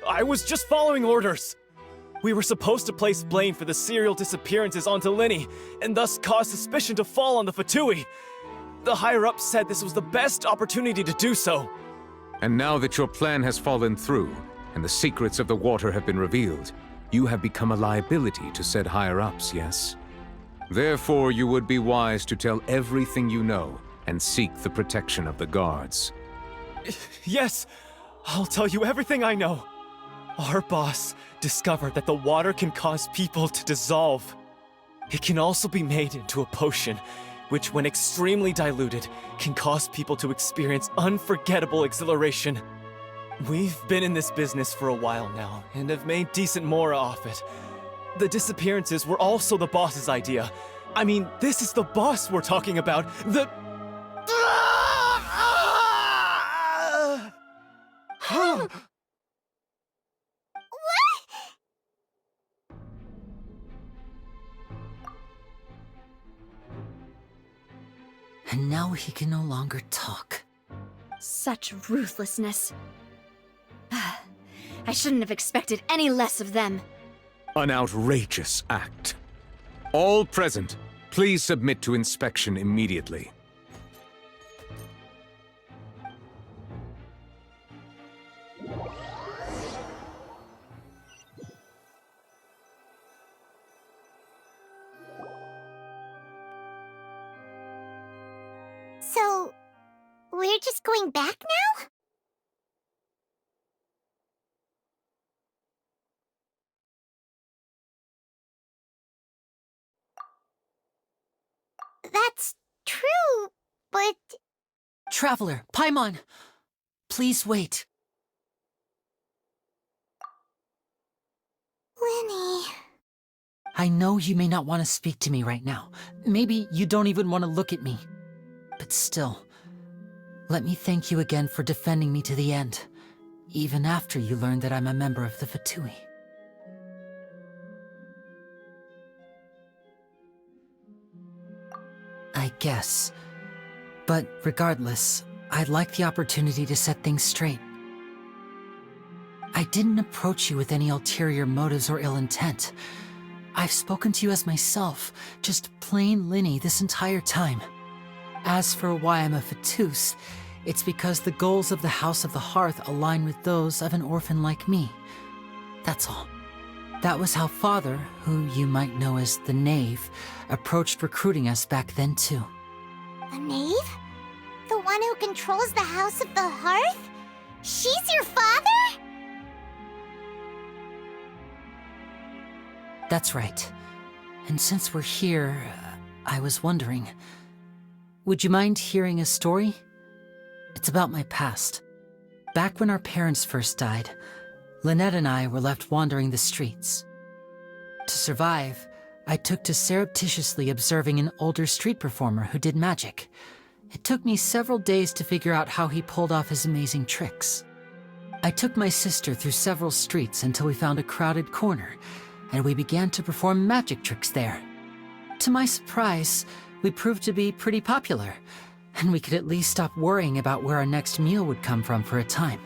I was just following orders. We were supposed to place blame for the serial disappearances onto Linny, and thus cause suspicion to fall on the Fatui. The higher-ups said this was the best opportunity to do so. And now that your plan has fallen through, and the secrets of the water have been revealed, you have become a liability to said higher-ups, yes? Therefore, you would be wise to tell everything you know and seek the protection of the guards. Yes, I'll tell you everything I know. Our boss discovered that the water can cause people to dissolve. It can also be made into a potion, which when extremely diluted, can cause people to experience unforgettable exhilaration. We've been in this business for a while now, and have made decent more off it. The disappearances were also the boss's idea. I mean, this is the boss we're talking about. The... And now he can no longer talk. Such ruthlessness. I shouldn't have expected any less of them. An outrageous act. All present, please submit to inspection immediately. So, we're just going back now? That's true, but... Traveler, Paimon! Please wait. Lenny... I know you may not want to speak to me right now. Maybe you don't even want to look at me. But still, let me thank you again for defending me to the end, even after you learned that I'm a member of the Fatui. I guess. But regardless, I'd like the opportunity to set things straight. I didn't approach you with any ulterior motives or ill intent. I've spoken to you as myself, just plain Linny this entire time. As for why I'm a Fatus, it's because the goals of the House of the Hearth align with those of an orphan like me. That's all. That was how Father, who you might know as the Knave, approached recruiting us back then too. The Knave? The one who controls the House of the Hearth? She's your father? That's right. And since we're here, I was wondering... Would you mind hearing a story? It's about my past. Back when our parents first died, Lynette and I were left wandering the streets. To survive, I took to surreptitiously observing an older street performer who did magic. It took me several days to figure out how he pulled off his amazing tricks. I took my sister through several streets until we found a crowded corner, and we began to perform magic tricks there. To my surprise, we proved to be pretty popular, and we could at least stop worrying about where our next meal would come from for a time.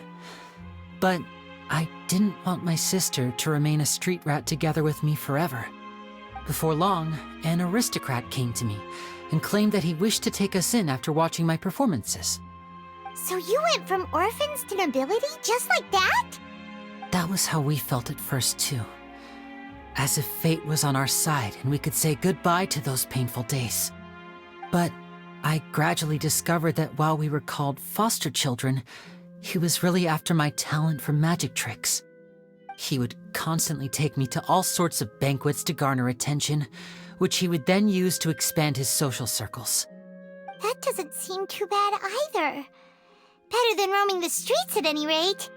But I didn't want my sister to remain a street rat together with me forever. Before long, an aristocrat came to me and claimed that he wished to take us in after watching my performances. So you went from orphans to nobility just like that? That was how we felt at first too. As if fate was on our side and we could say goodbye to those painful days. But I gradually discovered that while we were called foster children, he was really after my talent for magic tricks. He would constantly take me to all sorts of banquets to garner attention, which he would then use to expand his social circles. That doesn't seem too bad either. Better than roaming the streets at any rate.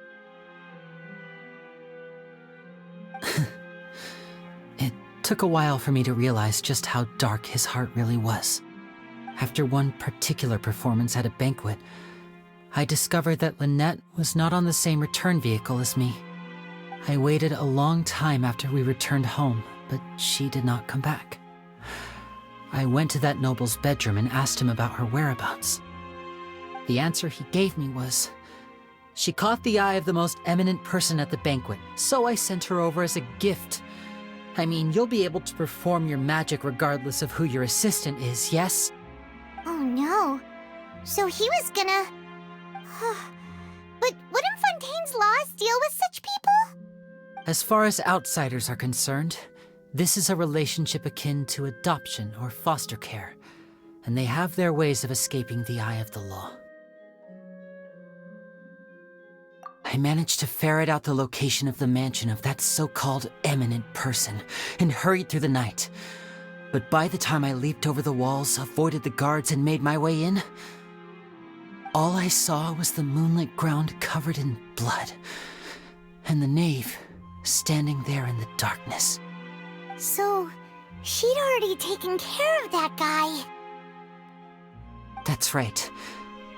It took a while for me to realize just how dark his heart really was. After one particular performance at a banquet, I discovered that Lynette was not on the same return vehicle as me. I waited a long time after we returned home, but she did not come back. I went to that noble's bedroom and asked him about her whereabouts. The answer he gave me was, she caught the eye of the most eminent person at the banquet, so I sent her over as a gift. I mean, you'll be able to perform your magic regardless of who your assistant is, yes? Oh no. So he was gonna... But wouldn't Fontaine's laws deal with such people? As far as outsiders are concerned, This is a relationship akin to adoption or foster care, and they have their ways of escaping the eye of the law. I managed to ferret out the location of the mansion of that so-called eminent person and hurried through the night. But by the time I leaped over the walls, avoided the guards, and made my way in, all I saw was the moonlit ground covered in blood, and the knave standing there in the darkness. So, she'd already taken care of that guy. That's right.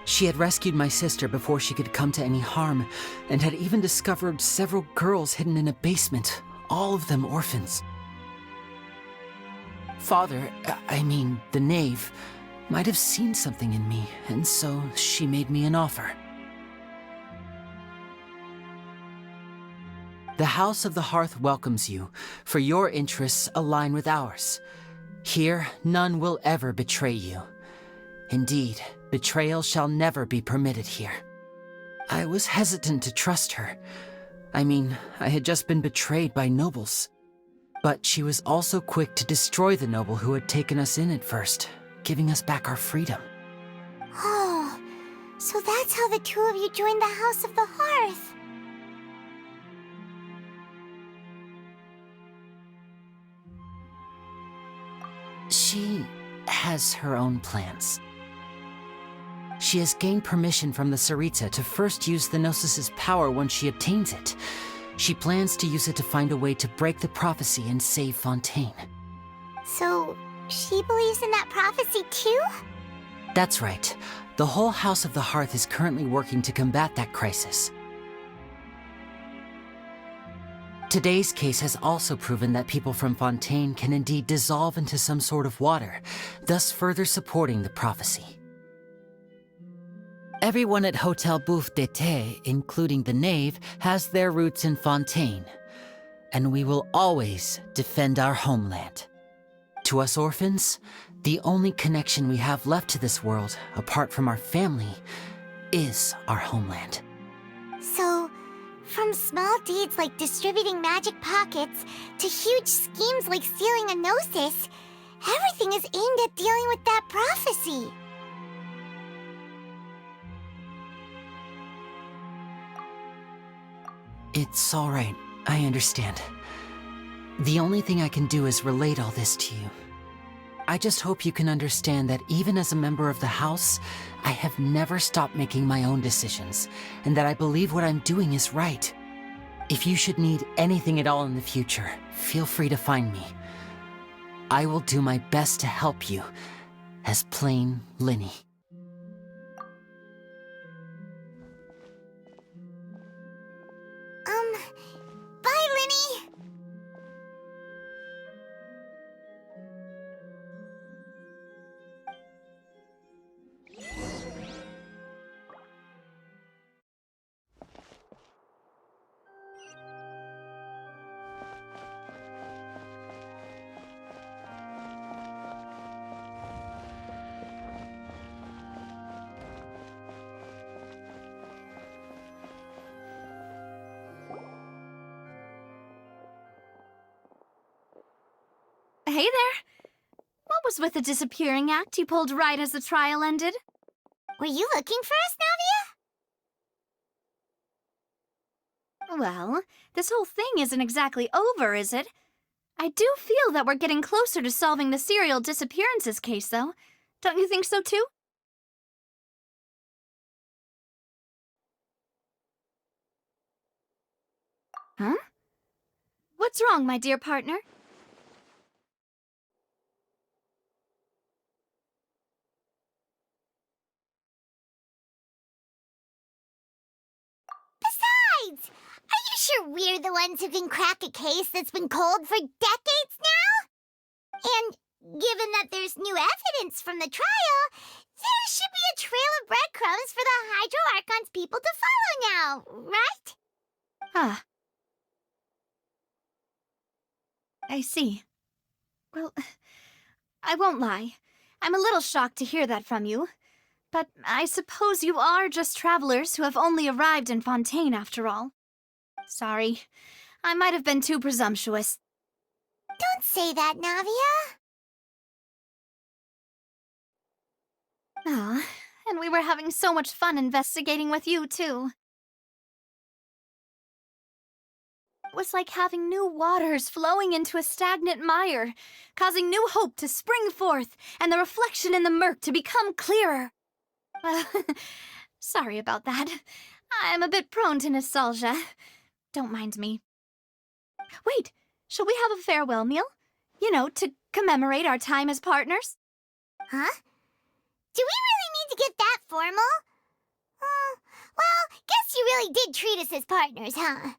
She had rescued my sister before she could come to any harm, and had even discovered several girls hidden in a basement, all of them orphans. Father, the knave, might have seen something in me, and so she made me an offer. The House of the Hearth welcomes you, for your interests align with ours. Here, none will ever betray you. Indeed, betrayal shall never be permitted here. I was hesitant to trust her. I had just been betrayed by nobles. But she was also quick to destroy the noble who had taken us in at first, giving us back our freedom. Oh, so that's how the two of you joined the House of the Hearth. She has her own plans. She has gained permission from the Tsaritsa to first use the Gnosis's power once she obtains it. She plans to use it to find a way to break the prophecy and save Fontaine. So, she believes in that prophecy too? That's right. The whole House of the Hearth is currently working to combat that crisis. Today's case has also proven that people from Fontaine can indeed dissolve into some sort of water, thus further supporting the prophecy. Everyone at Hotel Bouffe d'été, including the knave, has their roots in Fontaine, and we will always defend our homeland. To us orphans, the only connection we have left to this world, apart from our family, is our homeland. So, from small deeds like distributing magic pockets to huge schemes like stealing a Gnosis, everything is aimed at dealing with that prophecy. It's all right. I understand. The only thing I can do is relate all this to you. I just hope you can understand that even as a member of the House, I have never stopped making my own decisions, and that I believe what I'm doing is right. If you should need anything at all in the future, feel free to find me. I will do my best to help you, as plain Linny. Bye, Linny! Hey there! What was with the disappearing act you pulled right as the trial ended? Were you looking for us, Navia? Well, this whole thing isn't exactly over, is it? I do feel that we're getting closer to solving the serial disappearances case, though. Don't you think so, too? Huh? What's wrong, my dear partner? Besides, are you sure we're the ones who can crack a case that's been cold for decades now? And given that there's new evidence from the trial, there should be a trail of breadcrumbs for the Hydro Archon's people to follow now, right? Ah. I see. Well, I won't lie. I'm a little shocked to hear that from you. But I suppose you are just travelers who have only arrived in Fontaine after all. Sorry. I might have been too presumptuous. Don't Don't say that, Navia. Aw, and we were having so much fun investigating with you, too. It was like having new waters flowing into a stagnant mire, causing new hope to spring forth, and the reflection in the murk to become clearer. Well, sorry about that. I'm a bit prone to nostalgia. Don't mind me. Wait, shall we have a farewell meal? You know, to commemorate our time as partners? Huh? Do we really need to get that formal? Well, guess you really did treat us as partners, huh?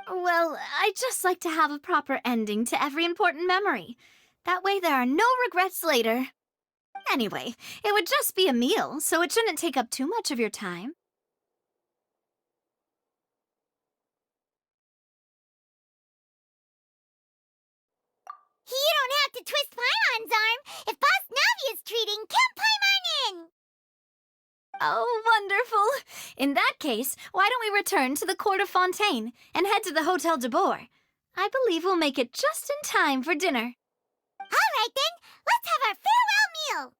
Well, I'd just like to have a proper ending to every important memory. That way there are no regrets later. Anyway, it would just be a meal, so it shouldn't take up too much of your time. You don't have to twist Paimon's arm. If Boss Navia's treating, count Paimon in! Oh, wonderful! In that case, why don't we return to the Court of Fontaine and head to the Hotel de Boer? I believe we'll make it just in time for dinner. All right then, let's have our farewell meal!